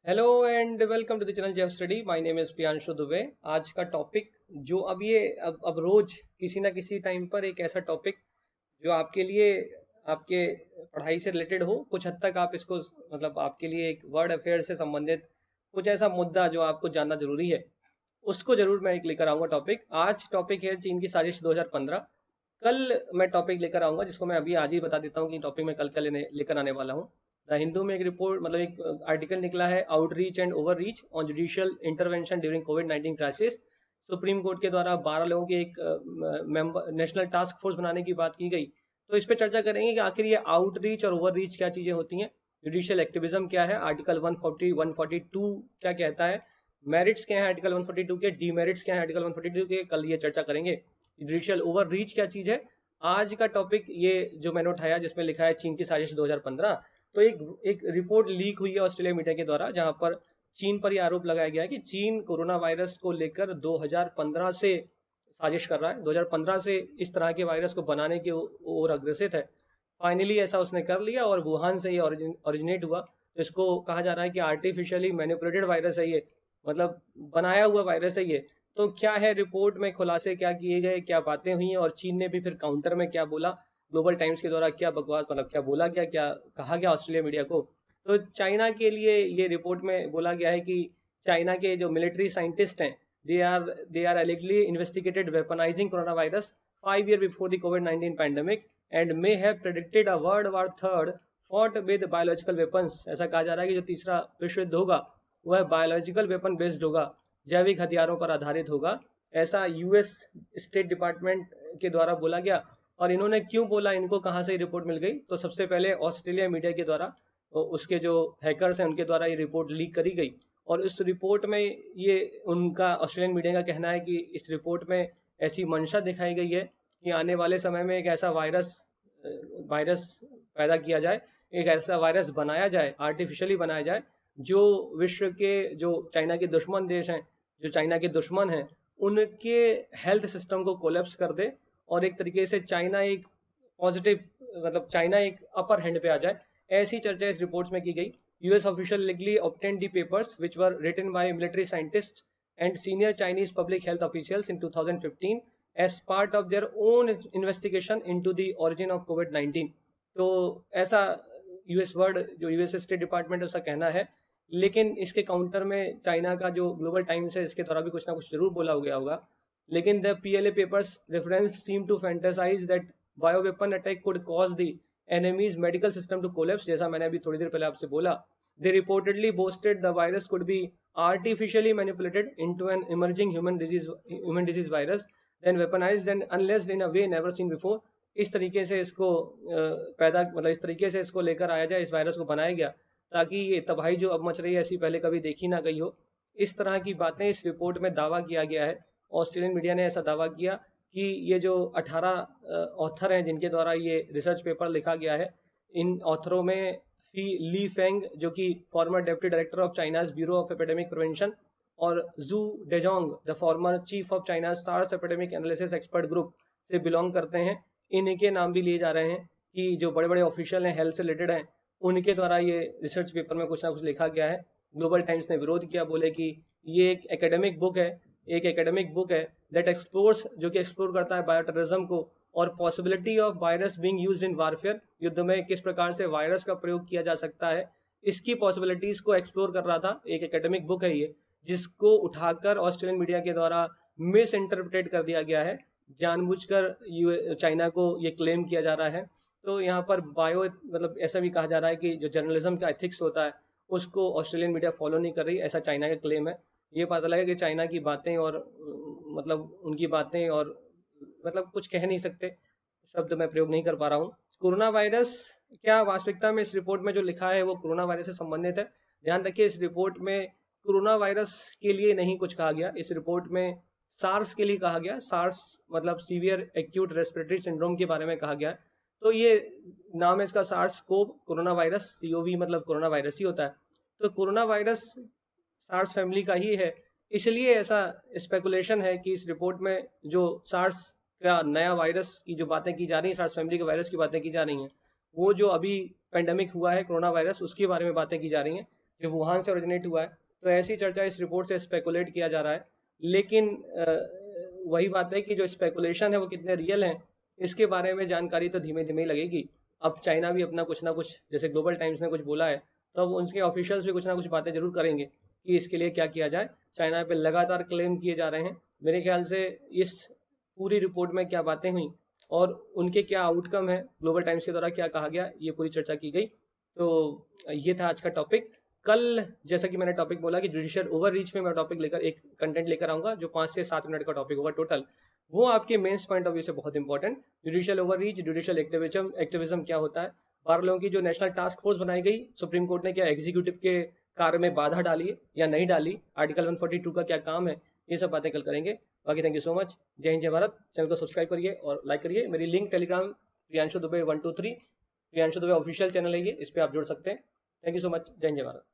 Hello and welcome to the channel Jeff study. My name is Priyanshu Dubey. आज का topic जो अब रोज किसी ना किसी टाइम पर एक ऐसा टॉपिक जो आपके लिए आपके पढ़ाई से रिलेटेड हो, कुछ हद तक आप इसको मतलब आपके लिए एक वर्ल्ड अफेयर से संबंधित कुछ ऐसा मुद्दा जो आपको जानना जरूरी है, उसको जरूर मैं एक लेकर आऊंगा टॉपिक। आज टॉपिक है चीन की साजिश 2015। कल मैं टॉपिक लेकर आऊंगा जिसको मैं अभी आज ही बता देता हूँ कि टॉपिक मैं कल का लेकर आने वाला हूँ। द हिंदू में एक रिपोर्ट मतलब एक आर्टिकल निकला है, outreach and over reach on judicial intervention during covid crisis. Supreme court के द्वारा 12 लोगों की एक मेंबर नेशनल टास्क फोर्स बनाने की बात की गई। तो इस पे चर्चा करेंगे कि आखिर ये आउटरीच और ओवर रीच क्या चीजें होती हैं, जुडिशियल एक्टिविज्म क्या है, आर्टिकल 140 142 क्या कहता है, मेरिट्स क्या है आर्टिकल 142 के, डीमेरिट्स क्या है आर्टिकल 142 के, कल ये चर्चा करेंगे। जुडिशियल ओवर रीच क्या चीज है। आज का टॉपिक ये जो मैंने उठाया जिसमें लिखा है चीन की साजिश 2015। तो एक रिपोर्ट लीक हुई है ऑस्ट्रेलिया मीडिया के द्वारा, जहां पर चीन पर यह आरोप लगाया गया है कि चीन कोरोना वायरस को लेकर 2015 से साजिश कर रहा है, 2015 से इस तरह के वायरस को बनाने की ओर अग्रसित है। फाइनली ऐसा उसने कर लिया और वुहान से ये ओरिजिनेट हुआ। तो इसको कहा जा रहा है कि आर्टिफिशियली मैनिपुलेटेड वायरस है ये, मतलब बनाया हुआ वायरस है ये। तो क्या है रिपोर्ट में खुलासे क्या किए गए, क्या बातें हुई हैं, और चीन ने भी फिर काउंटर में क्या बोला, ग्लोबल टाइम्स के द्वारा क्या बकवास मतलब क्या बोला गया, क्या कहा गया ऑस्ट्रेलिया मीडिया को। तो चाइना के लिए ये रिपोर्ट में बोला गया है कि चाइना के जो मिलिट्री साइंटिस्ट हैं, they are allegedly investigated weaponizing coronavirus 5 years before the COVID-19 pandemic and may have predicted a World War III fought with biological weapons। ऐसा कहा जा रहा है कि जो तीसरा विश्व युद्ध होगा वह बायोलॉजिकल वेपन बेस्ड होगा, जैविक हथियारों पर आधारित होगा, ऐसा यूएस स्टेट डिपार्टमेंट के द्वारा बोला गया। और इन्होंने क्यों बोला, इनको कहाँ से रिपोर्ट मिल गई, तो सबसे पहले ऑस्ट्रेलिया मीडिया के द्वारा उसके जो हैकर्स हैं उनके द्वारा ये रिपोर्ट लीक करी गई। और इस रिपोर्ट में ये उनका ऑस्ट्रेलियन मीडिया का कहना है कि इस रिपोर्ट में ऐसी मंशा दिखाई गई है कि आने वाले समय में एक ऐसा वायरस वायरस पैदा किया जाए, एक ऐसा वायरस बनाया जाए, आर्टिफिशियली बनाया जाए, जो विश्व के जो चाइना के दुश्मन देश हैं, जो चाइना के दुश्मन हैं, उनके हेल्थ सिस्टम को कोलैप्स कर दे और एक तरीके से चाइना एक पॉजिटिव मतलब चाइना एक अपर हैंड पे आ जाए। ऐसी चर्चा इस रिपोर्ट्स में की गई। US official legally obtained the papers which were written by military scientists and senior Chinese public health officials in 2015 as part of their own investigation into the origin of COVID-19। तो ऐसा US word जो US state department है उसका कहना है। लेकिन इसके counter में चाइना का जो ग्लोबल टाइम्स है इसके द्वारा भी कुछ ना कुछ जरूर बोला गया होगा। लेकिन the PLA papers reference seem to fantasize that bioweapon attack could cause the enemy's medical system to collapse। जैसा मैंने अभी थोड़ी देर पहले आपसे बोला, they reportedly boasted the virus could be artificially manipulated into an emerging human disease virus then weaponized and unleashed in a way never seen before। इस तरीके से इसको पैदा मतलब इस तरीके से इसको लेकर आया जाए, इस वायरस को बनाया गया ताकि ये तबाही जो अब मच रही है ऐसी पहले कभी देखी ना गई हो। इस तरह की बातें इस रिपोर्ट में दावा किया गया है। ऑस्ट्रेलियन मीडिया ने ऐसा दावा किया कि ये जो 18 ऑथर हैं जिनके द्वारा ये रिसर्च पेपर लिखा गया है, इन ऑथरों में फी ली फेंग जो कि former deputy director of China's bureau of epidemic prevention, और Xu Dezhong the former chief of China SARS epidemic analysis expert group से बिलोंग करते हैं। इनके नाम भी लिए जा रहे हैं कि जो बड़े बड़े ऑफिशियल हैं हेल्थ से रिलेटेड हैं, उनके द्वारा ये रिसर्च पेपर में कुछ ना कुछ लिखा गया है। ग्लोबल टाइम्स ने विरोध किया, बोले कि ये एक एकेडमिक बुक है, एक एकेडमिक बुक है दैट एक्सप्लोर्स जो कि एक्सप्लोर करता है बायोटेररिज्म को और possibility of virus being used in warfare. युद्ध में किस प्रकार से वायरस का प्रयोग किया जा सकता है, इसकी पॉसिबिलिटीज को एक्सप्लोर कर रहा था। एक एकेडमिक बुक है ये, जिसको उठाकर ऑस्ट्रेलियन मीडिया के द्वारा मिस इंटरप्रेट कर दिया गया है, जानबूझकर चाइना को ये क्लेम किया जा रहा है। तो यहाँ पर बायो मतलब ऐसा भी कहा जा रहा है कि जो जर्नलिज्म का एथिक्स होता है उसको ऑस्ट्रेलियन मीडिया फॉलो नहीं कर रही, ऐसा चाइना का क्लेम है। ये पता लगा कि चाइना की बातें और मतलब उनकी बातें और मतलब कुछ कह नहीं सकते, शब्द मैं प्रयोग नहीं कर पा रहा हूँ। कोरोना वायरस क्या वास्तविकता में इस रिपोर्ट में जो लिखा है वो कोरोना वायरस से संबंधित है। ध्यान रखिए, इस रिपोर्ट में कोरोना वायरस के लिए नहीं कुछ कहा गया, इस रिपोर्ट में सार्स के लिए कहा गया। सार्स मतलब सीवियर एक्यूट रेस्पिरेटरी सिंड्रोम के बारे में कहा गया। तो ये नाम है इसका, SARS CoV corona virus, COV मतलब कोरोना वायरस ही होता है। तो कोरोना वायरस सार्स फैमिली का ही है, इसलिए ऐसा स्पेकुलेशन है कि इस रिपोर्ट में जो सार्स का नया वायरस की जो बातें की जा रही हैं, सार्स फैमिली के वायरस की बातें की जा रही हैं, वो जो अभी पेंडेमिक हुआ है कोरोना वायरस उसके बारे में बातें की जा रही हैं। जो वुहान से ओरिजिनेट हुआ है। तो ऐसी चर्चा इस रिपोर्ट से स्पेकुलेट किया जा रहा है, लेकिन वही बात है कि जो स्पेकुलेशन है वो कितने रियल हैं इसके बारे में जानकारी तो धीमे धीमे लगेगी। अब चाइना भी अपना कुछ ना कुछ, जैसे ग्लोबल टाइम्स ने कुछ बोला है, तो अब उनके ऑफिशियल्स भी कुछ ना कुछ बातें जरूर करेंगे कि इसके लिए क्या किया जाए। चाइना पे लगातार क्लेम किए जा रहे हैं। मेरे ख्याल से इस पूरी रिपोर्ट में क्या बातें हुई और उनके क्या आउटकम है, ग्लोबल टाइम्स के द्वारा क्या कहा गया, ये पूरी चर्चा की गई। तो ये था आज का टॉपिक। कल जैसा कि मैंने टॉपिक बोला कि जुडिशियल ओवर रीच में मैं टॉपिक लेकर एक कंटेंट लेकर आऊंगा जो 5 से 7 मिनट का टॉपिक होगा टोटल। वो आपके मेंस पॉइंट ऑफ व्यू से बहुत important. Judicial over reach, judicial activism क्या होता है, 12 लोगों की जो नेशनल टास्क फोर्स बनाई गई, सुप्रीम कोर्ट ने क्या एग्जीक्यूटिव के कार्य में बाधा डाली है या नहीं डाली, आर्टिकल 142 का क्या काम है, ये सब बातें कल करेंगे। बाकी थैंक यू सो मच। जय हिंद, जय भारत। चैनल को सब्सक्राइब करिए और लाइक करिए। मेरी link Telegram Priyanshu Dubey 123, Priyanshu Dubey official channel है ये, इस पर आप जुड़ सकते हैं। Thank you so much. जय हिंद, जय भारत।